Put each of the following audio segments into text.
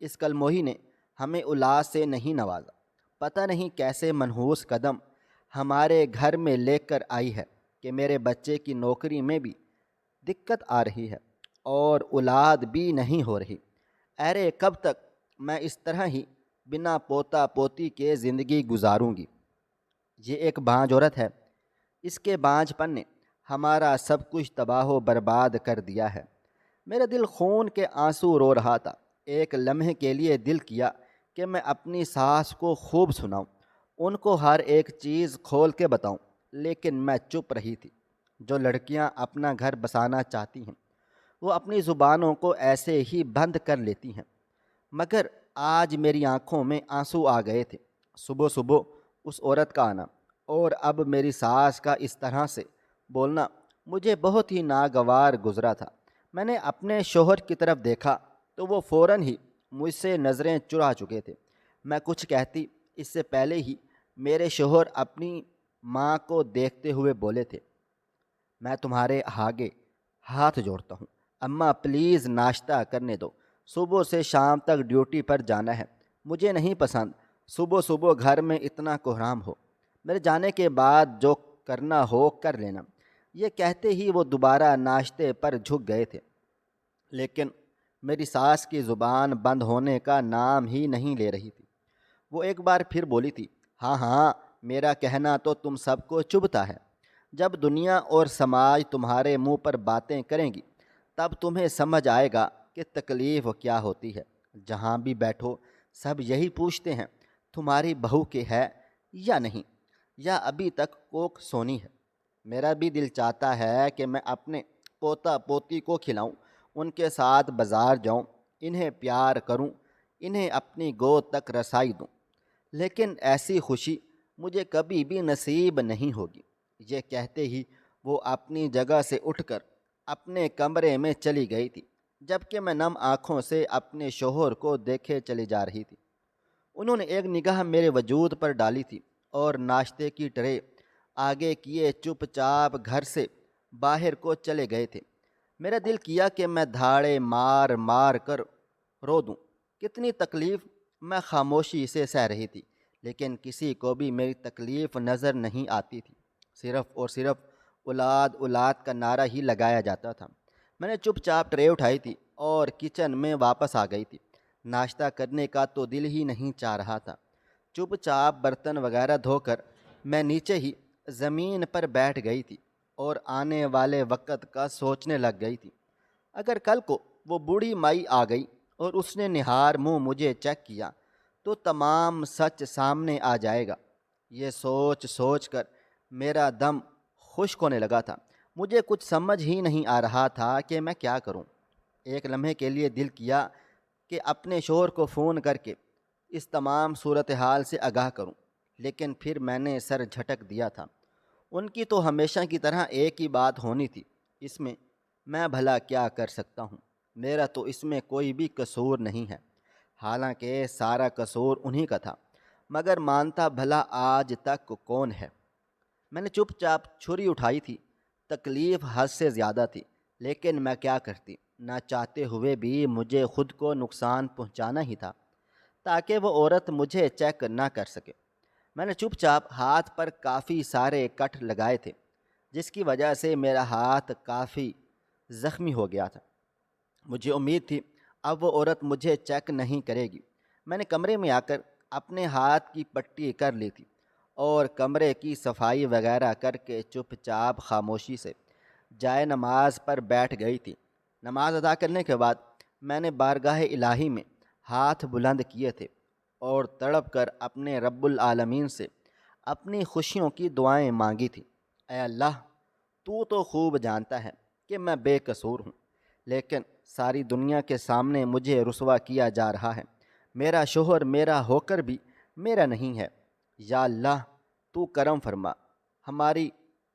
اس کلموہی نے ہمیں اولاد سے نہیں نوازا۔ پتہ نہیں کیسے منحوس قدم ہمارے گھر میں لے کر آئی ہے کہ میرے بچے کی نوکری میں بھی دقت آ رہی ہے اور اولاد بھی نہیں ہو رہی۔ ارے کب تک میں اس طرح ہی بنا پوتا پوتی کے زندگی گزاروں گی؟ یہ ایک بانجھ عورت ہے، اس کے بانجھ پن نے ہمارا سب کچھ تباہ و برباد کر دیا ہے۔ میرا دل خون کے آنسو رو رہا تھا۔ ایک لمحے کے لیے دل کیا کہ میں اپنی ساس کو خوب سناؤں، ان کو ہر ایک چیز کھول کے بتاؤں، لیکن میں چپ رہی تھی۔ جو لڑکیاں اپنا گھر بسانا چاہتی ہیں وہ اپنی زبانوں کو ایسے ہی بند کر لیتی ہیں، مگر آج میری آنکھوں میں آنسو آ گئے تھے۔ صبح صبح اس عورت کا آنا اور اب میری ساس کا اس طرح سے بولنا مجھے بہت ہی ناگوار گزرا تھا۔ میں نے اپنے شوہر کی طرف دیکھا تو وہ فوراً ہی مجھ سے نظریں چرا چکے تھے۔ میں کچھ کہتی اس سے پہلے ہی میرے شوہر اپنی ماں کو دیکھتے ہوئے بولے تھے، میں تمہارے آگے ہاتھ جوڑتا ہوں، اماں پلیز ناشتہ کرنے دو، صبح سے شام تک ڈیوٹی پر جانا ہے، مجھے نہیں پسند صبح صبح گھر میں اتنا کوہرام ہو، میرے جانے کے بعد جو کرنا ہو کر لینا۔ یہ کہتے ہی وہ دوبارہ ناشتے پر جھک گئے تھے، لیکن میری ساس کی زبان بند ہونے کا نام ہی نہیں لے رہی تھی۔ وہ ایک بار پھر بولی تھی، ہاں ہاں، میرا کہنا تو تم سب کو چبھتا ہے، جب دنیا اور سماج تمہارے منہ پر باتیں کریں گی تب تمہیں سمجھ آئے گا کہ تکلیف کیا ہوتی ہے۔ جہاں بھی بیٹھو سب یہی پوچھتے ہیں، تمہاری بہو کے ہے یا نہیں، یا ابھی تک کوک سونی ہے۔ میرا بھی دل چاہتا ہے کہ میں اپنے پوتا پوتی کو کھلاؤں، ان کے ساتھ بازار جاؤں، انہیں پیار کروں، انہیں اپنی گود تک رسائی دوں، لیکن ایسی خوشی مجھے کبھی بھی نصیب نہیں ہوگی۔ یہ کہتے ہی وہ اپنی جگہ سے اٹھ کر اپنے کمرے میں چلی گئی تھی، جبکہ میں نم آنکھوں سے اپنے شوہر کو دیکھے چلی جا رہی تھی۔ انہوں نے ایک نگاہ میرے وجود پر ڈالی تھی اور ناشتے کی ٹرے آگے کیے چپ چاپ گھر سے باہر کو چلے گئے تھے۔ میرا دل کیا کہ میں دھاڑے مار مار کر رو دوں۔ کتنی تکلیف میں خاموشی سے سہ رہی تھی، لیکن کسی کو بھی میری تکلیف نظر نہیں آتی تھی۔ صرف اور صرف اولاد اولاد کا نعرہ ہی لگایا جاتا تھا۔ میں نے چپ چاپ ٹرے اٹھائی تھی اور کچن میں واپس آ گئی تھی۔ ناشتہ کرنے کا تو دل ہی نہیں چاہ رہا تھا۔ چپ چاپ برتن وغیرہ دھو کر میں نیچے ہی زمین پر بیٹھ گئی تھی اور آنے والے وقت کا سوچنے لگ گئی تھی۔ اگر کل کو وہ بوڑھی مائی آ گئی اور اس نے نہار منہ مجھے چیک کیا تو تمام سچ سامنے آ جائے گا۔ یہ سوچ سوچ کر میرا دم خشک ہونے لگا تھا۔ مجھے کچھ سمجھ ہی نہیں آ رہا تھا کہ میں کیا کروں۔ ایک لمحے کے لیے دل کیا کہ اپنے شوہر کو فون کر کے اس تمام صورتحال سے آگاہ کروں، لیکن پھر میں نے سر جھٹک دیا تھا۔ ان کی تو ہمیشہ کی طرح ایک ہی بات ہونی تھی، اس میں میں بھلا کیا کر سکتا ہوں؟ میرا تو اس میں کوئی بھی قصور نہیں ہے، حالانکہ سارا قصور انہی کا تھا، مگر مانتا بھلا آج تک کون ہے؟ میں نے چپ چاپ چھری اٹھائی تھی۔ تکلیف حد سے زیادہ تھی، لیکن میں کیا کرتی؟ نہ چاہتے ہوئے بھی مجھے خود کو نقصان پہنچانا ہی تھا تاکہ وہ عورت مجھے چیک نہ کر سکے۔ میں نے چپ چاپ ہاتھ پر کافی سارے کٹ لگائے تھے، جس کی وجہ سے میرا ہاتھ کافی زخمی ہو گیا تھا۔ مجھے امید تھی اب وہ عورت مجھے چیک نہیں کرے گی۔ میں نے کمرے میں آ کر اپنے ہاتھ کی پٹی کر لی تھی اور کمرے کی صفائی وغیرہ کر کے چپ چاپ خاموشی سے جائے نماز پر بیٹھ گئی تھی۔ نماز ادا کرنے کے بعد میں نے بارگاہ الہی میں ہاتھ بلند کیے تھے اور تڑپ کر اپنے رب العالمین سے اپنی خوشیوں کی دعائیں مانگی تھی۔ اے اللہ، تو خوب جانتا ہے کہ میں بے قصور ہوں، لیکن ساری دنیا کے سامنے مجھے رسوا کیا جا رہا ہے۔ میرا شوہر میرا ہو کر بھی میرا نہیں ہے۔ یا اللہ، تو کرم فرما، ہماری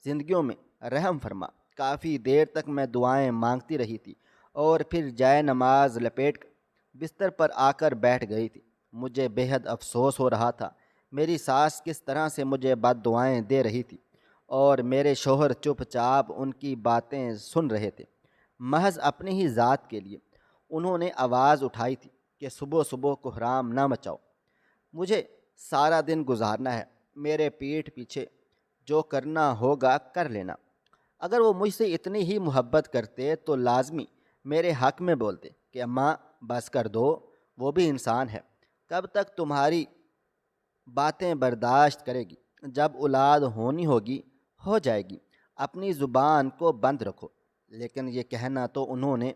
زندگیوں میں رحم فرما۔ کافی دیر تک میں دعائیں مانگتی رہی تھی اور پھر جائے نماز لپیٹ کر بستر پر آ کر بیٹھ گئی تھی۔ مجھے بے حد افسوس ہو رہا تھا میری ساس کس طرح سے مجھے بد دعائیں دے رہی تھی اور میرے شوہر چپ چاپ ان کی باتیں سن رہے تھے، محض اپنی ہی ذات کے لیے۔ انہوں نے آواز اٹھائی تھی کہ صبح صبح کو حرام نہ مچاؤ، مجھے سارا دن گزارنا ہے، میرے پیٹھ پیچھے جو کرنا ہوگا کر لینا۔ اگر وہ مجھ سے اتنی ہی محبت کرتے تو لازمی میرے حق میں بولتے کہ اماں بس کر دو، وہ بھی انسان ہے، کب تک تمہاری باتیں برداشت کرے گی؟ جب اولاد ہونی ہوگی ہو جائے گی، اپنی زبان کو بند رکھو۔ لیکن یہ کہنا تو انہوں نے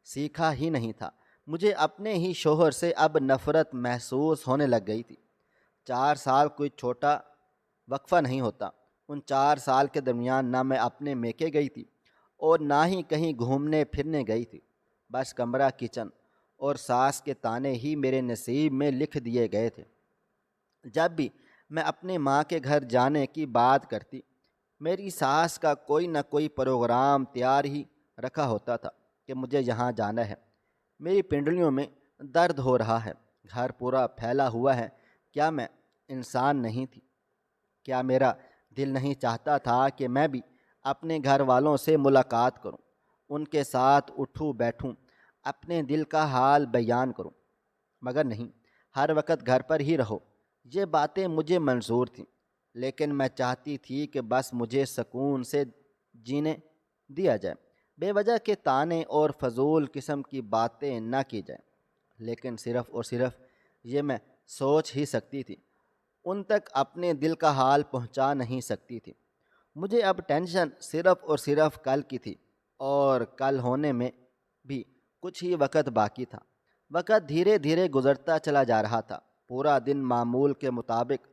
سیکھا ہی نہیں تھا۔ مجھے اپنے ہی شوہر سے اب نفرت محسوس ہونے لگ گئی تھی۔ 4 سال کوئی چھوٹا وقفہ نہیں ہوتا۔ ان 4 سال کے درمیان نہ میں اپنے میکے گئی تھی اور نہ ہی کہیں گھومنے پھرنے گئی تھی۔ بس کمرہ، کچن اور ساس کے تانے ہی میرے نصیب میں لکھ دیے گئے تھے۔ جب بھی میں اپنے ماں کے گھر جانے کی بات کرتی، میری ساس کا کوئی نہ کوئی پروگرام تیار ہی رکھا ہوتا تھا کہ مجھے یہاں جانا ہے۔ میری پنڈلیوں میں درد ہو رہا ہے، گھر پورا پھیلا ہوا ہے۔ کیا میں انسان نہیں تھی؟ کیا میرا دل نہیں چاہتا تھا کہ میں بھی اپنے گھر والوں سے ملاقات کروں، ان کے ساتھ اٹھوں بیٹھوں، اپنے دل کا حال بیان کروں؟ مگر نہیں، ہر وقت گھر پر ہی رہو۔ یہ باتیں مجھے منظور تھیں، لیکن میں چاہتی تھی کہ بس مجھے سکون سے جینے دیا جائے، بے وجہ کے تانے اور فضول قسم کی باتیں نہ کی جائیں۔ لیکن صرف اور صرف یہ میں سوچ ہی سکتی تھی، ان تک اپنے دل کا حال پہنچا نہیں سکتی تھی۔ مجھے اب ٹینشن صرف اور صرف کل کی تھی، اور کل ہونے میں بھی کچھ ہی وقت باقی تھا۔ وقت دھیرے دھیرے گزرتا چلا جا رہا تھا۔ پورا دن معمول کے مطابق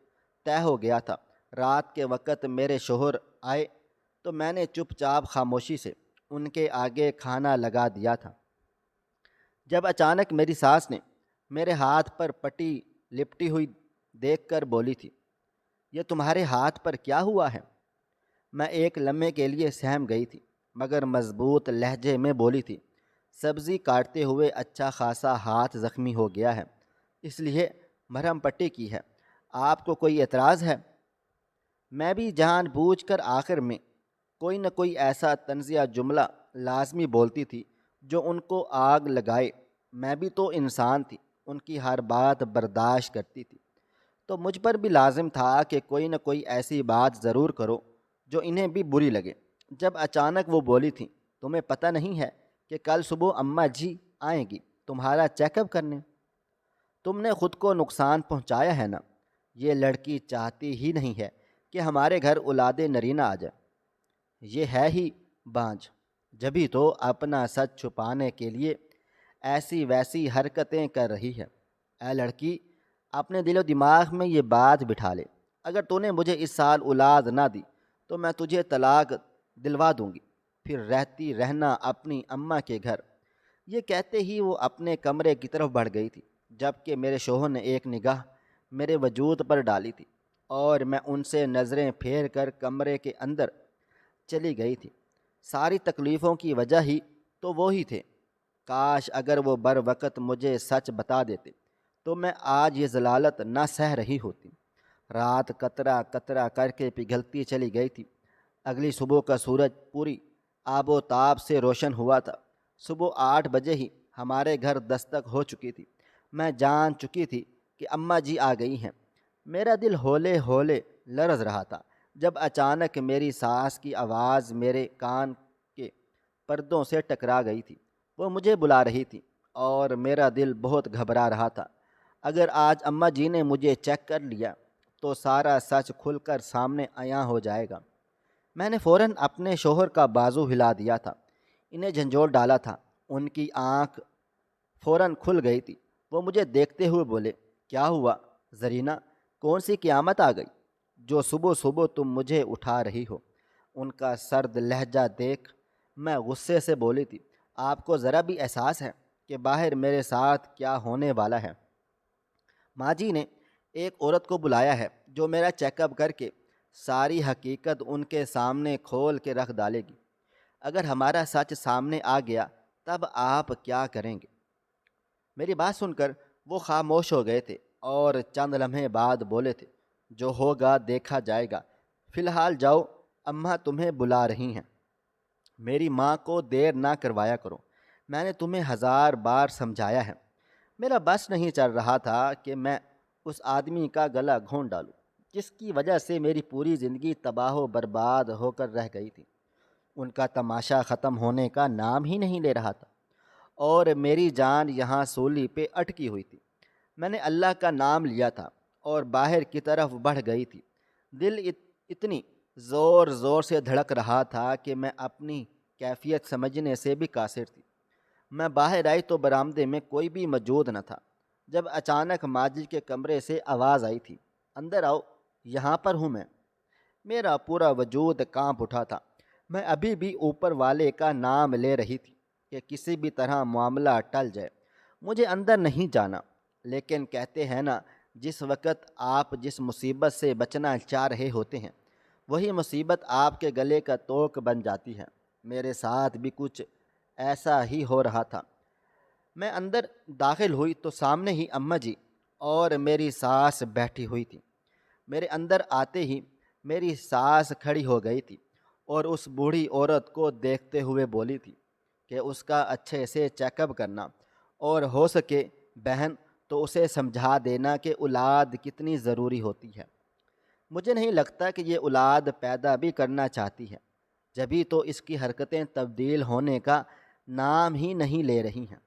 طے ہو گیا تھا۔ رات کے وقت میرے شوہر آئے تو میں نے چپ چاپ خاموشی سے ان کے آگے کھانا لگا دیا تھا، جب اچانک میری ساس نے میرے ہاتھ پر پٹی لپٹی ہوئی دیکھ کر بولی تھی، یہ تمہارے ہاتھ پر کیا ہوا ہے؟ میں ایک لمحے کے لیے سہم گئی تھی، مگر مضبوط لہجے میں بولی تھی، سبزی کاٹتے ہوئے اچھا خاصا ہاتھ زخمی ہو گیا ہے، اس لیے مرہم پٹی کی ہے۔ آپ کو کوئی اعتراض ہے؟ میں بھی جان بوجھ کر آخر میں کوئی نہ کوئی ایسا طنزیہ جملہ لازمی بولتی تھی جو ان کو آگ لگائے۔ میں بھی تو انسان تھی، ان کی ہر بات برداشت کرتی تھی، تو مجھ پر بھی لازم تھا کہ کوئی نہ کوئی ایسی بات ضرور کرو جو انہیں بھی بری لگے۔ جب اچانک وہ بولی تھی، تمہیں پتہ نہیں ہے کہ کل صبح اماں جی آئیں گی تمہارا چیک اپ کرنے؟ تم نے خود کو نقصان پہنچایا ہے نا؟ یہ لڑکی چاہتی ہی نہیں ہے کہ ہمارے گھر اولاد نرینہ آ جائے، یہ ہے ہی بانجھ، جبھی تو اپنا سچ چھپانے کے لیے ایسی ویسی حرکتیں کر رہی ہے۔ اے لڑکی، اپنے دل و دماغ میں یہ بات بٹھا لے، اگر تو نے مجھے اس سال اولاد نہ دی تو میں تجھے طلاق دلوا دوں گی، پھر رہتی رہنا اپنی اماں کے گھر۔ یہ کہتے ہی وہ اپنے کمرے کی طرف بڑھ گئی تھی، جبکہ میرے شوہر نے ایک نگاہ میرے وجود پر ڈالی تھی اور میں ان سے نظریں پھیر کر کمرے کے اندر چلی گئی تھی۔ ساری تکلیفوں کی وجہ ہی تو وہی تھے۔ کاش اگر وہ بر وقت مجھے سچ بتا دیتے تو میں آج یہ ضلالت نہ سہ رہی ہوتی۔ رات قطرہ قطرہ کر کے پگھلتی چلی گئی تھی۔ اگلی صبح کا سورج پوری آب و تاب سے روشن ہوا تھا۔ صبح 8 بجے ہی ہمارے گھر دستک ہو چکی تھی۔ میں جان چکی تھی کہ اماں جی آ گئی ہیں۔ میرا دل ہولے ہولے لرز رہا تھا جب اچانک میری ساس کی آواز میرے کان کے پردوں سے ٹکرا گئی تھی۔ وہ مجھے بلا رہی تھی اور میرا دل بہت گھبرا رہا تھا۔ اگر آج اماں جی نے مجھے چیک کر لیا تو سارا سچ کھل کر سامنے عیاں ہو جائے گا۔ میں نے فوراً اپنے شوہر کا بازو ہلا دیا تھا، انہیں جھنجھوڑ ڈالا تھا۔ ان کی آنکھ فوراً کھل گئی تھی۔ وہ مجھے دیکھتے ہوئے بولے، کیا ہوا زرینہ، کون سی قیامت آ گئی جو صبح صبح تم مجھے اٹھا رہی ہو؟ ان کا سرد لہجہ دیکھ میں غصے سے بولی تھی، آپ کو ذرا بھی احساس ہے کہ باہر میرے ساتھ کیا ہونے والا ہے؟ ماں جی نے ایک عورت کو بلایا ہے جو میرا چیک اپ کر کے ساری حقیقت ان کے سامنے کھول کے رکھ ڈالے گی۔ اگر ہمارا سچ سامنے آ گیا تب آپ کیا کریں گے؟ میری بات سن کر وہ خاموش ہو گئے تھے اور چند لمحے بعد بولے تھے، جو ہوگا دیکھا جائے گا، فی الحال جاؤ، اماں تمہیں بلا رہی ہیں۔ میری ماں کو دیر نہ کروایا کرو، میں نے تمہیں 1000 بار سمجھایا ہے۔ میرا بس نہیں چل رہا تھا کہ میں اس آدمی کا گلا گھونٹ ڈالوں جس کی وجہ سے میری پوری زندگی تباہ و برباد ہو کر رہ گئی تھی۔ ان کا تماشا ختم ہونے کا نام ہی نہیں لے رہا تھا اور میری جان یہاں سولی پہ اٹکی ہوئی تھی۔ میں نے اللہ کا نام لیا تھا اور باہر کی طرف بڑھ گئی تھی۔ دل اتنی زور زور سے دھڑک رہا تھا کہ میں اپنی کیفیت سمجھنے سے بھی قاصر تھی۔ میں باہر آئی تو برآمدے میں کوئی بھی موجود نہ تھا۔ جب اچانک ماجد کے کمرے سے آواز آئی تھی، اندر آؤ، یہاں پر ہوں میں۔ میرا پورا وجود کانپ اٹھا تھا۔ میں ابھی بھی اوپر والے کا نام لے رہی تھی کہ کسی بھی طرح معاملہ ٹل جائے، مجھے اندر نہیں جانا۔ لیکن کہتے ہیں نا، جس وقت آپ جس مصیبت سے بچنا چاہ رہے ہوتے ہیں وہی مصیبت آپ کے گلے کا توق بن جاتی ہے۔ میرے ساتھ بھی کچھ ایسا ہی ہو رہا تھا۔ میں اندر داخل ہوئی تو سامنے ہی اماں جی اور میری ساس بیٹھی ہوئی تھی۔ میرے اندر آتے ہی میری ساس کھڑی ہو گئی تھی اور اس بوڑھی عورت کو دیکھتے ہوئے بولی تھی کہ اس کا اچھے سے چیک اپ کرنا، اور ہو سکے بہن تو اسے سمجھا دینا کہ اولاد کتنی ضروری ہوتی ہے۔ مجھے نہیں لگتا کہ یہ اولاد پیدا بھی کرنا چاہتی ہے، جبھی تو اس کی حرکتیں تبدیل ہونے کا نام ہی نہیں لے رہی ہیں۔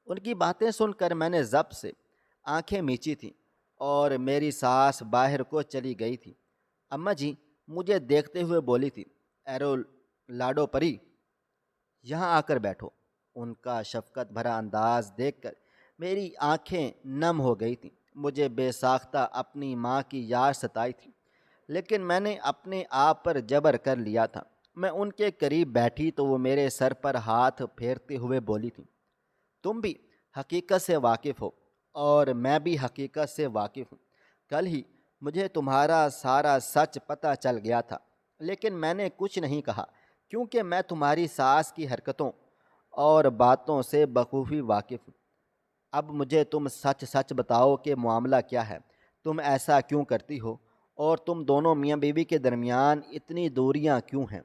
ان کی باتیں سن کر میں نے ضبط سے آنکھیں میچی تھیں اور میری ساس باہر کو چلی گئی تھی۔ اماں جی مجھے دیکھتے ہوئے بولی تھی، ایرو لاڈو پری، یہاں آ کر بیٹھو۔ ان کا شفقت بھرا انداز دیکھ کر میری آنکھیں نم ہو گئی تھیں۔ مجھے بے ساختہ اپنی ماں کی یاد ستائی تھی، لیکن میں نے اپنے آپ پر جبر کر لیا تھا۔ میں ان کے قریب بیٹھی تو وہ میرے سر پر ہاتھ پھیرتے ہوئے بولی تھی، تم بھی حقیقت سے واقف ہو اور میں بھی حقیقت سے واقف ہوں۔ کل ہی مجھے تمہارا سارا سچ پتہ چل گیا تھا، لیکن میں نے کچھ نہیں کہا کیونکہ میں تمہاری ساس کی حرکتوں اور باتوں سے بخوبی واقف ہوں۔ اب مجھے تم سچ سچ بتاؤ کہ معاملہ کیا ہے، تم ایسا کیوں کرتی ہو، اور تم دونوں میاں بیوی کے درمیان اتنی دوریاں کیوں ہیں؟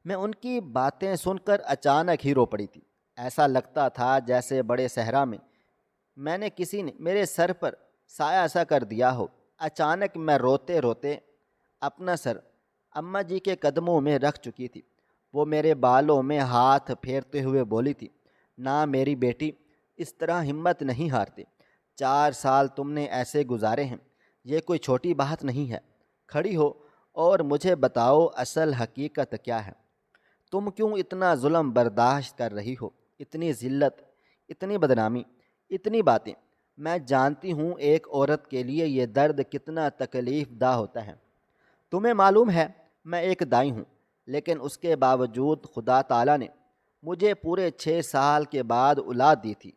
میں ان کی باتیں سن کر اچانک ہی رو پڑی تھی۔ ایسا لگتا تھا جیسے بڑے صحرا میں نے کسی نے میرے سر پر سایہ سا کر دیا ہو۔ اچانک میں روتے روتے اپنا سر اماں جی کے قدموں میں رکھ چکی تھی۔ وہ میرے بالوں میں ہاتھ پھیرتے ہوئے بولی تھی، نہ میری بیٹی، اس طرح ہمت نہیں ہارتے۔ 4 سال تم نے ایسے گزارے ہیں، یہ کوئی چھوٹی بات نہیں ہے۔ کھڑی ہو اور مجھے بتاؤ اصل حقیقت کیا ہے۔ تم کیوں اتنا ظلم برداشت کر رہی ہو؟ اتنی ذلت، اتنی بدنامی، اتنی باتیں۔ میں جانتی ہوں ایک عورت کے لیے یہ درد کتنا تکلیف دہ ہوتا ہے۔ تمہیں معلوم ہے میں ایک دائی ہوں، لیکن اس کے باوجود خدا تعالیٰ نے مجھے پورے 6 سال کے بعد اولاد دی تھی۔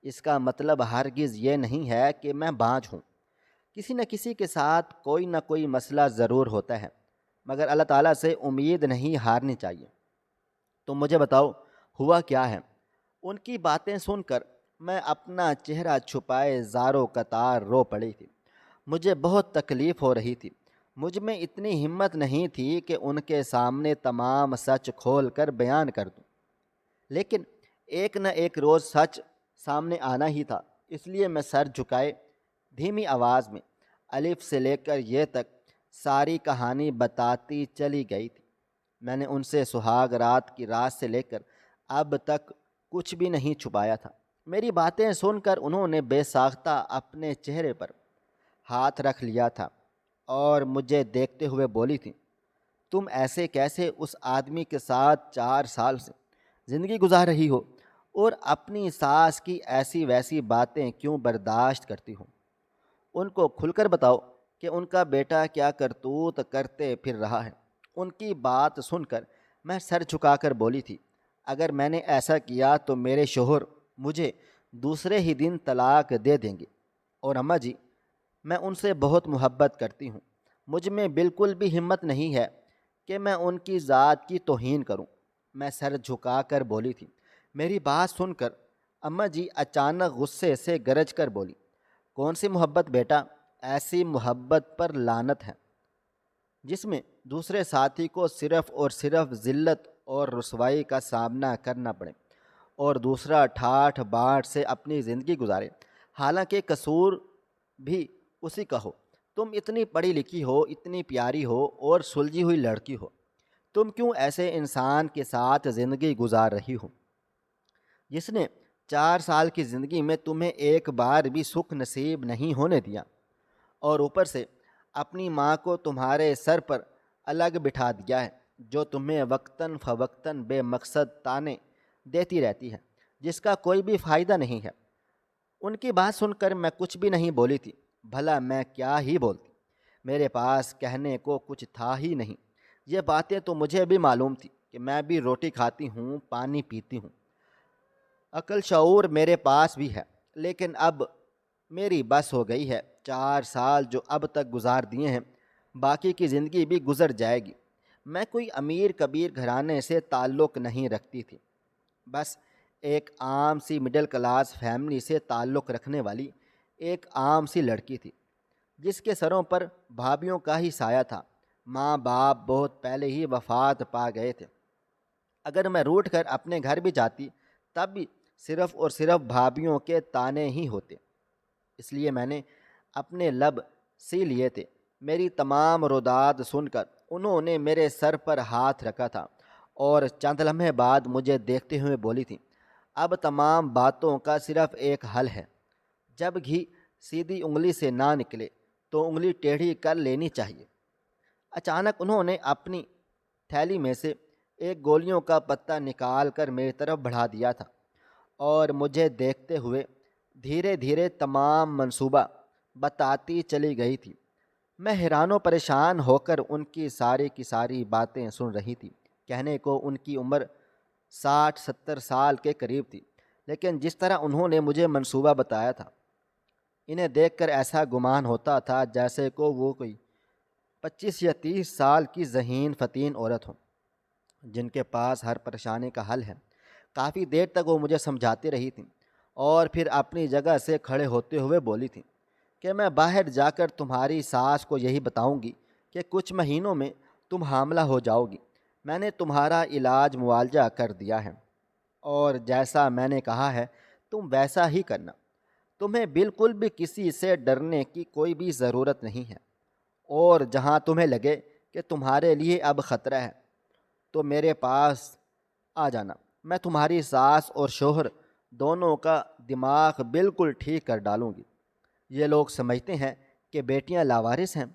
اس کا مطلب ہرگز یہ نہیں ہے کہ میں بانجھ ہوں۔ کسی نہ کسی کے ساتھ کوئی نہ کوئی مسئلہ ضرور ہوتا ہے، مگر اللہ تعالیٰ سے امید نہیں ہارنی چاہیے۔ تو مجھے بتاؤ ہوا کیا ہے؟ ان کی باتیں سن کر میں اپنا چہرہ چھپائے زاروں قطار رو پڑی تھی۔ مجھے بہت تکلیف ہو رہی تھی۔ مجھ میں اتنی ہمت نہیں تھی کہ ان کے سامنے تمام سچ کھول کر بیان کر دوں، لیکن ایک نہ ایک روز سچ سامنے آنا ہی تھا، اس لیے میں سر جھکائے دھیمی آواز میں الف سے لے کر یہ تک ساری کہانی بتاتی چلی گئی تھی۔ میں نے ان سے سہاگ رات کی رات سے لے کر اب تک کچھ بھی نہیں چھپایا تھا۔ میری باتیں سن کر انہوں نے بے ساختہ اپنے چہرے پر ہاتھ رکھ لیا تھا اور مجھے دیکھتے ہوئے بولی تھی، تم ایسے کیسے اس آدمی کے ساتھ 4 سال سے زندگی گزار رہی ہو اور اپنی ساس کی ایسی ویسی باتیں کیوں برداشت کرتی ہو؟ ان کو کھل کر بتاؤ کہ ان کا بیٹا کیا کرتوت کرتے پھر رہا ہے۔ ان کی بات سن کر میں سر جھکا کر بولی تھی، اگر میں نے ایسا کیا تو میرے شوہر مجھے دوسرے ہی دن طلاق دے دیں گے، اور اماں جی میں ان سے بہت محبت کرتی ہوں۔ مجھ میں بالکل بھی ہمت نہیں ہے کہ میں ان کی ذات کی توہین کروں۔ میں سر جھکا کر بولی تھی۔ میری بات سن کر اماں جی اچانک غصے سے گرج کر بولی، کون سی محبت بیٹا؟ ایسی محبت پر لعنت ہے جس میں دوسرے ساتھی کو صرف اور صرف ذلت اور رسوائی کا سامنا کرنا پڑے۔ اور دوسرا ٹھاٹھ باٹھ سے اپنی زندگی گزارے، حالانکہ قصور بھی اسی کا ہو۔ تم اتنی پڑھی لکھی ہو، اتنی پیاری ہو اور سلجھی ہوئی لڑکی ہو، تم کیوں ایسے انسان کے ساتھ زندگی گزار رہی ہو جس نے 4 سال کی زندگی میں تمہیں ایک بار بھی سکھ نصیب نہیں ہونے دیا، اور اوپر سے اپنی ماں کو تمہارے سر پر الگ بٹھا دیا ہے، جو تمہیں وقتاً فوقتاً بے مقصد تانے دیتی رہتی ہے جس کا کوئی بھی فائدہ نہیں ہے۔ ان کی بات سن کر میں کچھ بھی نہیں بولی تھی، بھلا میں کیا ہی بولتی، میرے پاس کہنے کو کچھ تھا ہی نہیں۔ یہ باتیں تو مجھے بھی معلوم تھی کہ میں بھی روٹی کھاتی ہوں، پانی پیتی ہوں، عقل شعور میرے پاس بھی ہے، لیکن اب میری بس ہو گئی ہے۔ 4 سال جو اب تک گزار دیے ہیں، باقی کی زندگی بھی گزر جائے گی۔ میں کوئی امیر کبیر گھرانے سے تعلق نہیں رکھتی تھی، بس ایک عام سی مڈل کلاس فیملی سے تعلق رکھنے والی ایک عام سی لڑکی تھی، جس کے سروں پر بھابھیوں کا ہی سایہ تھا۔ ماں باپ بہت پہلے ہی وفات پا گئے تھے۔ اگر میں روٹھ کر اپنے گھر بھی جاتی تب بھی صرف اور صرف بھابھیوں کے تانے ہی ہوتے، اس لیے میں نے اپنے لب سی لیے تھے۔ میری تمام روداد سن کر انہوں نے میرے سر پر ہاتھ رکھا تھا اور چند لمحے بعد مجھے دیکھتے ہوئے بولی تھی، اب تمام باتوں کا صرف ایک حل ہے، جب گھی سیدھی انگلی سے نہ نکلے تو انگلی ٹیڑھی کر لینی چاہیے۔ اچانک انہوں نے اپنی تھیلی میں سے ایک گولیوں کا پتہ نکال کر میری طرف بڑھا دیا تھا اور مجھے دیکھتے ہوئے دھیرے دھیرے تمام منصوبہ بتاتی چلی گئی تھی۔ میں حیران و پریشان ہو کر ان کی ساری باتیں سن رہی تھی۔ کہنے کو ان کی عمر 60-70 سال کے قریب تھی، لیکن جس طرح انہوں نے مجھے منصوبہ بتایا تھا، انہیں دیکھ کر ایسا گمان ہوتا تھا جیسے کو وہ کوئی 25 یا 30 سال کی ذہین فتین عورت ہو جن کے پاس ہر پریشانی کا حل ہے۔ کافی دیر تک وہ مجھے سمجھاتی رہی تھیں اور پھر اپنی جگہ سے کھڑے ہوتے ہوئے بولی تھیں کہ میں باہر جا کر تمہاری ساس کو یہی بتاؤں گی کہ کچھ مہینوں میں تم حاملہ ہو جاؤ گی۔ میں نے تمہارا علاج معالجہ کر دیا ہے اور جیسا میں نے کہا ہے تم ویسا ہی کرنا۔ تمہیں بالکل بھی کسی سے ڈرنے کی کوئی بھی ضرورت نہیں ہے، اور جہاں تمہیں لگے کہ تمہارے لیے اب خطرہ ہے تو میرے پاس آ جانا، میں تمہاری ساس اور شوہر دونوں کا دماغ بالکل ٹھیک کر ڈالوں گی۔ یہ لوگ سمجھتے ہیں کہ بیٹیاں لاوارث ہیں،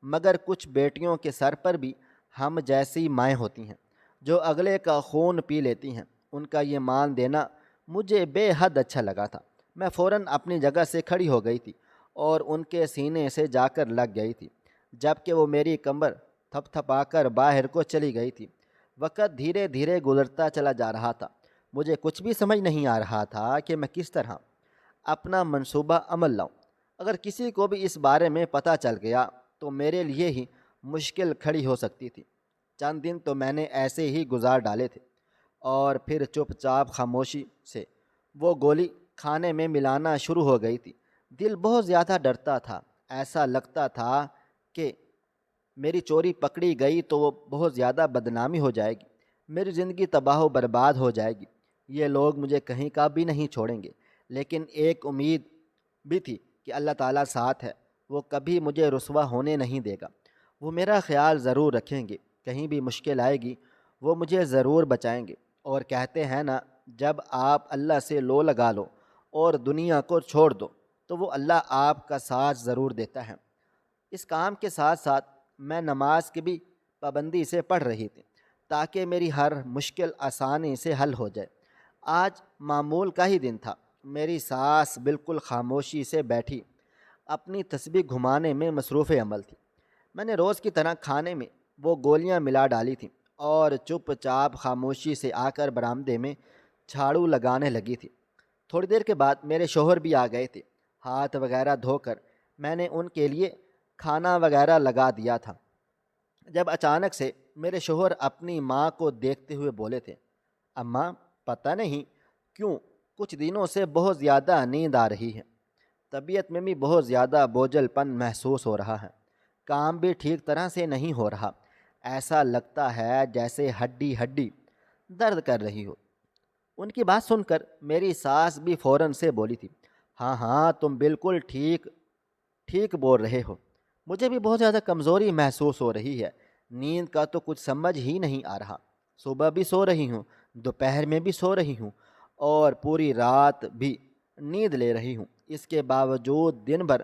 مگر کچھ بیٹیوں کے سر پر بھی ہم جیسی مائیں ہوتی ہیں جو اگلے کا خون پی لیتی ہیں۔ ان کا یہ مان دینا مجھے بے حد اچھا لگا تھا۔ میں فوراً اپنی جگہ سے کھڑی ہو گئی تھی اور ان کے سینے سے جا کر لگ گئی تھی، جبکہ وہ میری کمر تھپ تھپا کر باہر کو چلی گئی تھی۔ وقت دھیرے دھیرے گزرتا چلا جا رہا تھا۔ مجھے کچھ بھی سمجھ نہیں آ رہا تھا کہ میں کس طرح اپنا منصوبہ عمل لاؤں۔ اگر کسی کو بھی اس بارے میں پتہ چل گیا تو میرے لیے ہی مشکل کھڑی ہو سکتی تھی۔ چند دن تو میں نے ایسے ہی گزار ڈالے تھے، اور پھر چپ چاپ خاموشی سے وہ گولی کھانے میں ملانا شروع ہو گئی تھی۔ دل بہت زیادہ ڈرتا تھا، ایسا لگتا تھا کہ میری چوری پکڑی گئی تو وہ بہت زیادہ بدنامی ہو جائے گی، میری زندگی تباہ و برباد ہو جائے گی، یہ لوگ مجھے کہیں کا بھی نہیں چھوڑیں گے۔ لیکن ایک امید بھی تھی کہ اللہ تعالیٰ ساتھ ہے، وہ کبھی مجھے رسوا ہونے نہیں دے گا، وہ میرا خیال ضرور رکھیں گے، کہیں بھی مشکل آئے گی وہ مجھے ضرور بچائیں گے۔ اور کہتے ہیں نا، جب آپ اللہ سے لو لگا لو اور دنیا کو چھوڑ دو تو وہ اللہ آپ کا ساتھ ضرور دیتا ہے۔ اس کام کے ساتھ ساتھ میں نماز کی بھی پابندی سے پڑھ رہی تھی تاکہ میری ہر مشکل آسانی سے حل ہو جائے۔ آج معمول کا ہی دن تھا۔ میری ساس بالکل خاموشی سے بیٹھی اپنی تسبیح گھمانے میں مصروف عمل تھی۔ میں نے روز کی طرح کھانے میں وہ گولیاں ملا ڈالی تھیں اور چپ چاپ خاموشی سے آ کر برآمدے میں جھاڑو لگانے لگی تھی۔ تھوڑی دیر کے بعد میرے شوہر بھی آ گئے تھے۔ ہاتھ وغیرہ دھو کر میں نے ان کے لیے کھانا وغیرہ لگا دیا تھا جب اچانک سے میرے شوہر اپنی ماں کو دیکھتے ہوئے بولے تھے، اماں، پتہ نہیں کیوں کچھ دنوں سے بہت زیادہ نیند آ رہی ہے، طبیعت میں بھی بہت زیادہ بوجھل پن محسوس ہو رہا ہے، کام بھی ٹھیک طرح سے نہیں ہو رہا، ایسا لگتا ہے جیسے ہڈی ہڈی درد کر رہی ہو۔ ان کی بات سن کر میری ساس بھی فوراً سے بولی تھی، ہاں ہاں تم بالکل ٹھیک ٹھیک بول رہے ہو، مجھے بھی بہت زیادہ کمزوری محسوس ہو رہی ہے، نیند کا تو کچھ سمجھ ہی نہیں آ رہا، صبح بھی سو رہی ہوں، دوپہر میں بھی سو رہی ہوں اور پوری رات بھی نیند لے رہی ہوں، اس کے باوجود دن بھر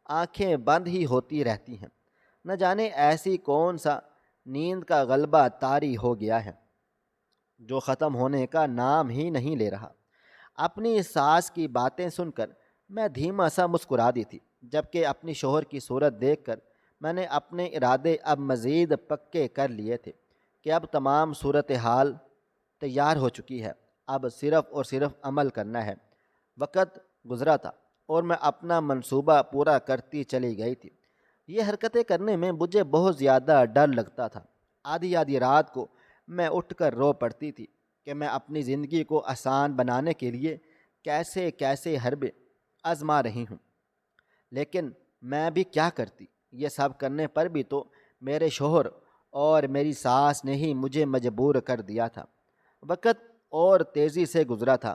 آنکھیں بند ہی ہوتی رہتی ہیں، نہ جانے ایسی کون سا نیند کا غلبہ طاری ہو گیا ہے جو ختم ہونے کا نام ہی نہیں لے رہا۔ اپنی ساس کی باتیں سن کر میں دھیما سا مسکرا دی تھی، جبکہ اپنی شوہر کی صورت دیکھ کر میں نے اپنے ارادے اب مزید پکے کر لیے تھے کہ اب تمام صورتحال تیار ہو چکی ہے، اب صرف اور صرف عمل کرنا ہے۔ وقت گزرا تھا اور میں اپنا منصوبہ پورا کرتی چلی گئی تھی۔ یہ حرکتیں کرنے میں مجھے بہت زیادہ ڈر لگتا تھا۔ آدھی آدھی رات کو میں اٹھ کر رو پڑتی تھی کہ میں اپنی زندگی کو آسان بنانے کے لیے کیسے کیسے حربے آزما رہی ہوں، لیکن میں بھی کیا کرتی، یہ سب کرنے پر بھی تو میرے شوہر اور میری ساس نے ہی مجھے مجبور کر دیا تھا۔ وقت اور تیزی سے گزرا تھا۔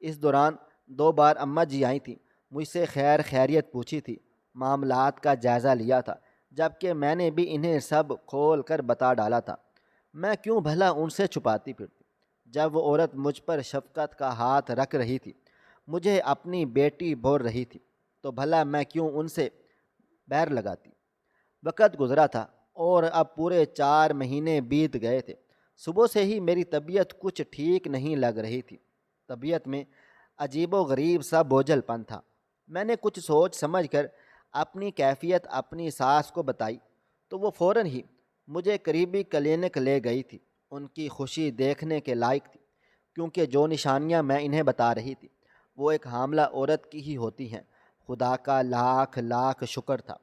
اس دوران 2 بار اماں جی آئی تھیں، مجھ سے خیر خیریت پوچھی تھی، معاملات کا جائزہ لیا تھا، جبکہ میں نے بھی انہیں سب کھول کر بتا ڈالا تھا۔ میں کیوں بھلا ان سے چھپاتی پھرتی؟ جب وہ عورت مجھ پر شفقت کا ہاتھ رکھ رہی تھی، مجھے اپنی بیٹی بول رہی تھی، تو بھلا میں کیوں ان سے بیر لگاتی؟ وقت گزرا تھا اور اب پورے 4 مہینے بیت گئے تھے۔ صبح سے ہی میری طبیعت کچھ ٹھیک نہیں لگ رہی تھی، طبیعت میں عجیب و غریب سا بوجھل پن تھا۔ میں نے کچھ سوچ سمجھ کر اپنی کیفیت اپنی ساس کو بتائی تو وہ فوراً ہی مجھے قریبی کلینک لے گئی تھی۔ ان کی خوشی دیکھنے کے لائق تھی، کیونکہ جو نشانیاں میں انہیں بتا رہی تھی وہ ایک حاملہ عورت کی ہی ہوتی ہیں۔ خدا کا لاکھ لاکھ شکر تھا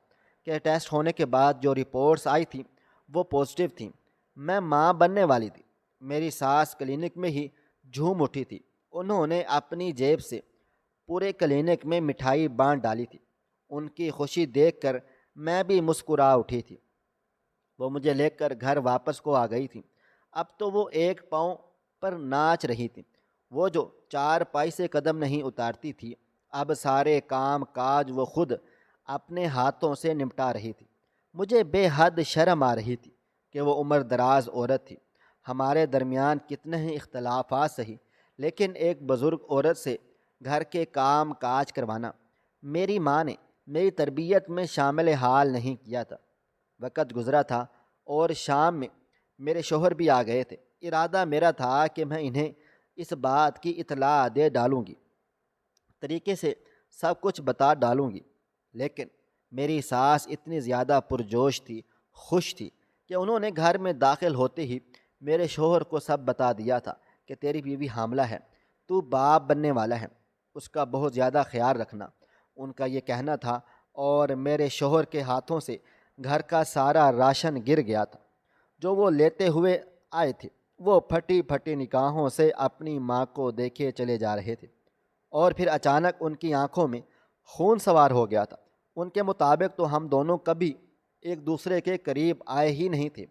کہ ٹیسٹ ہونے کے بعد جو رپورٹس آئی تھیں وہ پازیٹیو تھیں۔ میں ماں بننے والی تھی۔ میری ساس کلینک میں ہی جھوم اٹھی تھی۔ انہوں نے اپنی جیب سے پورے کلینک میں مٹھائی بانٹ ڈالی تھی۔ ان کی خوشی دیکھ کر میں بھی مسکرا اٹھی تھی۔ وہ مجھے لے کر گھر واپس کو آ گئی تھی۔ اب تو وہ ایک پاؤں پر ناچ رہی تھی۔ وہ جو 4 پائی سے قدم نہیں اتارتی تھی، اب سارے کام کاج وہ خود اپنے ہاتھوں سے نمٹا رہی تھی۔ مجھے بے حد شرم آ رہی تھی کہ وہ عمر دراز عورت تھی۔ ہمارے درمیان کتنے ہی اختلافات سہی، لیکن ایک بزرگ عورت سے گھر کے کام کاج کروانا میری ماں نے میری تربیت میں شامل حال نہیں کیا تھا۔ وقت گزرا تھا اور شام میں میرے شوہر بھی آ گئے تھے۔ ارادہ میرا تھا کہ میں انہیں اس بات کی اطلاع دے ڈالوں گی، طریقے سے سب کچھ بتا ڈالوں گی، لیکن میری ساس اتنی زیادہ پرجوش تھی، خوش تھی، کہ انہوں نے گھر میں داخل ہوتے ہی میرے شوہر کو سب بتا دیا تھا کہ تیری بیوی حاملہ ہے، تو باپ بننے والا ہے، اس کا بہت زیادہ خیال رکھنا، ان کا یہ کہنا تھا۔ اور میرے شوہر کے ہاتھوں سے گھر کا سارا راشن گر گیا تھا جو وہ لیتے ہوئے آئے تھے۔ وہ پھٹی پھٹی نگاہوں سے اپنی ماں کو دیکھے چلے جا رہے تھے اور پھر اچانک ان کی آنکھوں میں خون سوار ہو گیا تھا۔ ان کے مطابق تو ہم دونوں کبھی ایک دوسرے کے قریب آئے ہی نہیں تھے۔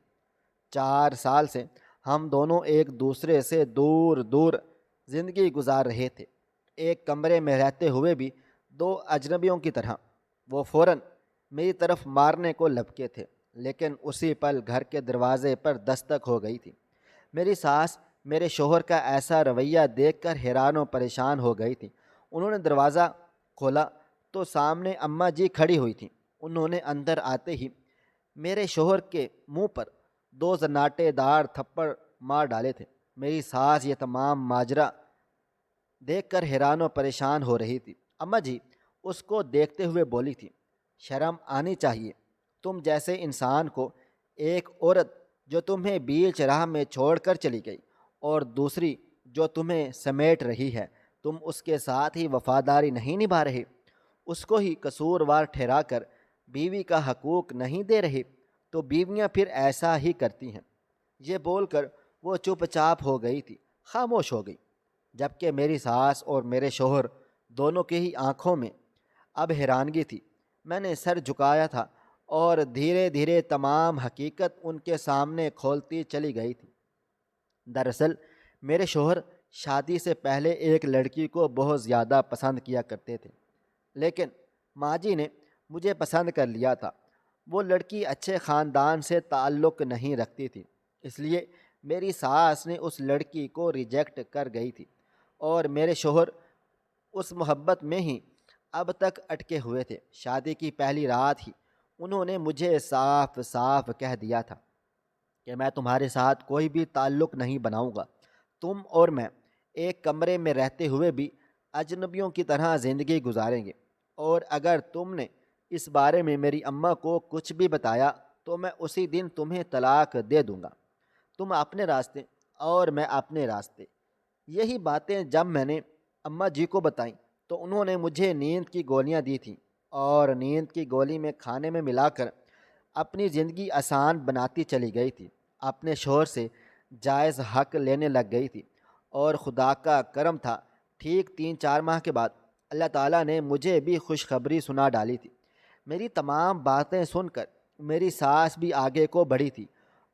4 سال سے ہم دونوں ایک دوسرے سے دور دور زندگی گزار رہے تھے، ایک کمرے میں رہتے ہوئے بھی 2 اجنبیوں کی طرح۔ وہ فوراً میری طرف مارنے کو لپکے تھے، لیکن اسی پل گھر کے دروازے پر دستک ہو گئی تھی۔ میری ساس میرے شوہر کا ایسا رویہ دیکھ کر حیران و پریشان ہو گئی تھی۔ انہوں نے دروازہ کھولا تو سامنے اماں جی کھڑی ہوئی تھیں۔ انہوں نے اندر آتے ہی میرے شوہر کے منہ پر 2 زناٹے دار تھپڑ مار ڈالے تھے۔ میری ساس یہ تمام ماجرا دیکھ کر حیران و پریشان ہو رہی تھی۔ اماں جی اس کو دیکھتے ہوئے بولی تھی، شرم آنی چاہیے، تم جیسے انسان کو ایک عورت جو تمہیں بیچ راہ میں چھوڑ کر چلی گئی اور دوسری جو تمہیں سمیٹ رہی ہے، تم اس کے ساتھ ہی وفاداری نہیں نبھا رہے، اس کو ہی قصوروار ٹھہرا کر بیوی کا حقوق نہیں دے رہے، تو بیویاں پھر ایسا ہی کرتی ہیں۔ یہ بول کر وہ چپ چاپ ہو گئی تھی، خاموش ہو گئی، جبکہ میری ساس اور میرے شوہر دونوں کی ہی آنکھوں میں اب حیرانگی تھی۔ میں نے سر جھکایا تھا اور دھیرے دھیرے تمام حقیقت ان کے سامنے کھولتی چلی گئی تھی۔ دراصل میرے شوہر شادی سے پہلے ایک لڑکی کو بہت زیادہ پسند کیا کرتے تھے، لیکن ماجی نے مجھے پسند کر لیا تھا۔ وہ لڑکی اچھے خاندان سے تعلق نہیں رکھتی تھی، اس لیے میری ساس نے اس لڑکی کو ریجیکٹ کر گئی تھی، اور میرے شوہر اس محبت میں ہی اب تک اٹکے ہوئے تھے۔ شادی کی پہلی رات ہی انہوں نے مجھے صاف صاف کہہ دیا تھا کہ میں تمہارے ساتھ کوئی بھی تعلق نہیں بناؤں گا۔ تم اور میں ایک کمرے میں رہتے ہوئے بھی اجنبیوں کی طرح زندگی گزاریں گے، اور اگر تم نے اس بارے میں میری اماں کو کچھ بھی بتایا تو میں اسی دن تمہیں طلاق دے دوں گا۔ تم اپنے راستے اور میں اپنے راستے۔ یہی باتیں جب میں نے اماں جی کو بتائیں تو انہوں نے مجھے نیند کی گولیاں دی تھیں، اور نیند کی گولی میں کھانے میں ملا کر اپنی زندگی آسان بناتی چلی گئی تھی۔ اپنے شوہر سے جائز حق لینے لگ گئی تھی، اور خدا کا کرم تھا، ٹھیک 3-4 ماہ کے بعد اللہ تعالیٰ نے مجھے بھی خوشخبری سنا ڈالی تھی۔ میری تمام باتیں سن کر میری ساس بھی آگے کو بڑھی تھی،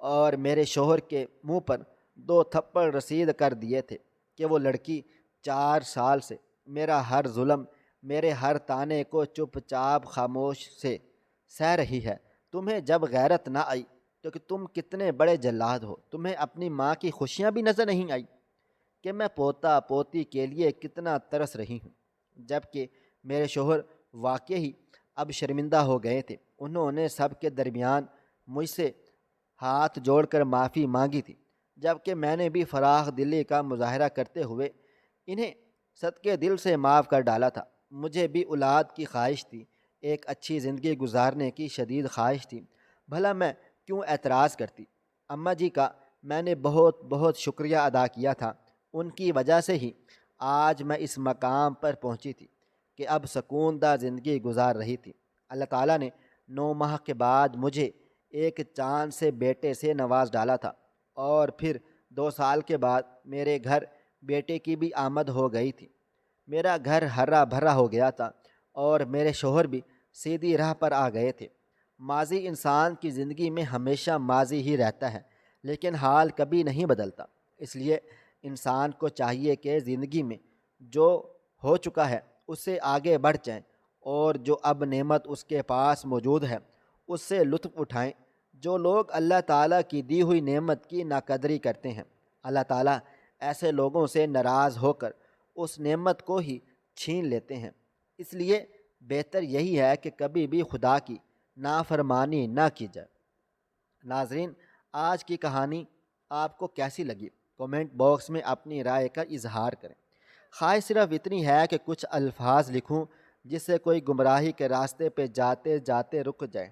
اور میرے شوہر کے منہ پر 2 تھپڑ رسید کر دیے تھے کہ وہ لڑکی 4 سال سے میرا ہر ظلم، میرے ہر تانے کو چپ چاپ خاموش سے سہ رہی ہے۔ تمہیں جب غیرت نہ آئی تو کہ تم کتنے بڑے جلاد ہو، تمہیں اپنی ماں کی خوشیاں بھی نظر نہیں آئی کہ میں پوتا پوتی کے لیے کتنا ترس رہی ہوں۔ جبکہ میرے شوہر واقعی اب شرمندہ ہو گئے تھے۔ انہوں نے سب کے درمیان مجھ سے ہاتھ جوڑ کر معافی مانگی تھی، جبکہ میں نے بھی فراخ دلی کا مظاہرہ کرتے ہوئے انہیں صدقے دل سے معاف کر ڈالا تھا۔ مجھے بھی اولاد کی خواہش تھی، ایک اچھی زندگی گزارنے کی شدید خواہش تھی، بھلا میں کیوں اعتراض کرتی؟ اماں جی کا میں نے بہت بہت شکریہ ادا کیا تھا، ان کی وجہ سے ہی آج میں اس مقام پر پہنچی تھی کہ اب سکون دہ زندگی گزار رہی تھی۔ اللہ تعالیٰ نے 9 ماہ کے بعد مجھے ایک چاند سے بیٹے سے نواز ڈالا تھا، اور پھر 2 سال کے بعد میرے گھر بیٹے کی بھی آمد ہو گئی تھی۔ میرا گھر ہرا بھرا ہو گیا تھا، اور میرے شوہر بھی سیدھی راہ پر آ گئے تھے۔ ماضی انسان کی زندگی میں ہمیشہ ماضی ہی رہتا ہے، لیکن حال کبھی نہیں بدلتا۔ اس لیے انسان کو چاہیے کہ زندگی میں جو ہو چکا ہے اس سے آگے بڑھ جائیں، اور جو اب نعمت اس کے پاس موجود ہے اس سے لطف اٹھائیں۔ جو لوگ اللہ تعالیٰ کی دی ہوئی نعمت کی ناقدری کرتے ہیں، اللہ تعالیٰ ایسے لوگوں سے ناراض ہو کر اس نعمت کو ہی چھین لیتے ہیں۔ اس لیے بہتر یہی ہے کہ کبھی بھی خدا کی نافرمانی نہ کی جائے۔ ناظرین، آج کی کہانی آپ کو کیسی لگی؟ کومنٹ باکس میں اپنی رائے کا اظہار کریں۔ خواہش صرف اتنی ہے کہ کچھ الفاظ لکھوں جس سے کوئی گمراہی کے راستے پہ جاتے جاتے رک جائے،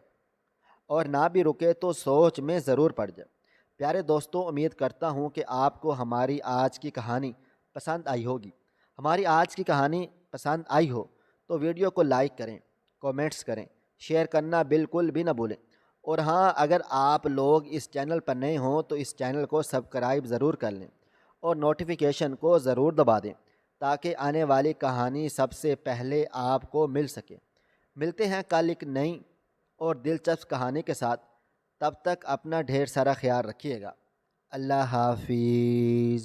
اور نہ بھی رکے تو سوچ میں ضرور پڑ جائے۔ پیارے دوستوں، امید کرتا ہوں کہ آپ کو ہماری آج کی کہانی پسند آئی ہوگی۔ ہماری آج کی کہانی پسند آئی ہو تو ویڈیو کو لائک کریں، کومنٹس کریں، شیئر کرنا بالکل بھی نہ بھولیں۔ اور ہاں، اگر آپ لوگ اس چینل پر نئے ہوں تو اس چینل کو سبسکرائب ضرور کر لیں، اور نوٹیفیکیشن کو ضرور دبا دیں تاکہ آنے والی کہانی سب سے پہلے آپ کو مل سکے۔ ملتے ہیں کل ایک نئی اور دلچسپ کہانی کے ساتھ۔ تب تک اپنا ڈھیر سارا خیال رکھیے گا۔ اللہ حافظ۔